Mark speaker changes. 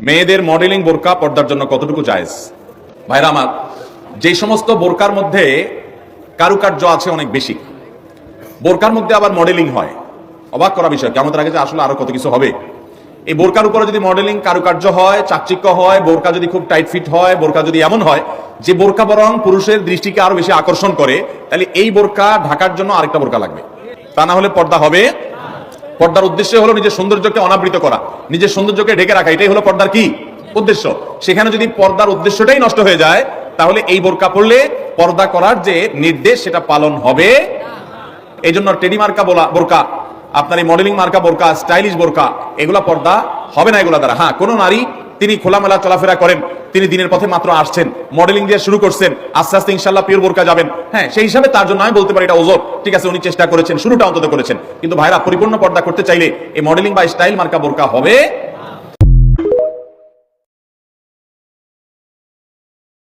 Speaker 1: মেয়েদের মডেলিং বোরকা পর্দার জন্য কতটুকু জায়েজ? ভাইরা আমার, যে সমস্ত বোরকার মধ্যে কারুকার্য আছে অনেক বেশি, বোরকার মধ্যে আবার মডেলিং হয়, অবাক করা বিষয়। কিয়ামতের আগে যে আসলে আরো কত কিছু হবে। এই বোরকার উপরে যদি মডেলিং কারুকার্য হয়, চাকচিক্য হয়, বোরকা যদি খুব টাইট ফিট হয়, বোরকা যদি এমন হয় যে বোরকা বরং পুরুষের দৃষ্টিকে আরো বেশি আকর্ষণ করে, তাহলে এই বোরকা ঢাকার জন্য আরেকটা বোরকা লাগবে। তা না হলে পর্দা হবে। পর্দার উদ্দেশ্য হলো নিজের সৌন্দর্যকে অনাবৃত করা, নিজের সৌন্দর্যকে ঢেকে রাখা, এটাই হলো পর্দার কি উদ্দেশ্য। সেখানে যদি পর্দার উদ্দেশ্যটাই নষ্ট হয়ে যায়, তাহলে এই বোরকা পরলে পর্দা করার যে নির্দেশ সেটা পালন হবে। এই জন্য টেডি মার্কা বোরকা, আপনার এই মডেলিং মার্কা বোরকা, স্টাইলিশ বোরকা, এগুলা পর্দা হবে না এগুলা দ্বারা। হ্যাঁ, কোন নারী তিনি খোলামেলা চলাফেরা করেন, তিনি দিনের পথে মাত্র আসছেন, মডেলিং দিয়ে শুরু করছেন, আস্তে আস্তে ইনশাল্লাহ পিওর বোরকা যাবেন। হ্যাঁ, সেই হিসাবে তার জন্য আমি বলতে পারি এটা ওজোর, ঠিক আছে, উনি চেষ্টা করেছেন, শুরুটা অন্তত করেছেন। কিন্তু ভাইরা, পরিপূর্ণ পর্দা করতে চাইলে এই মডেলিং বা স্টাইল মার্কা বোরকা হবে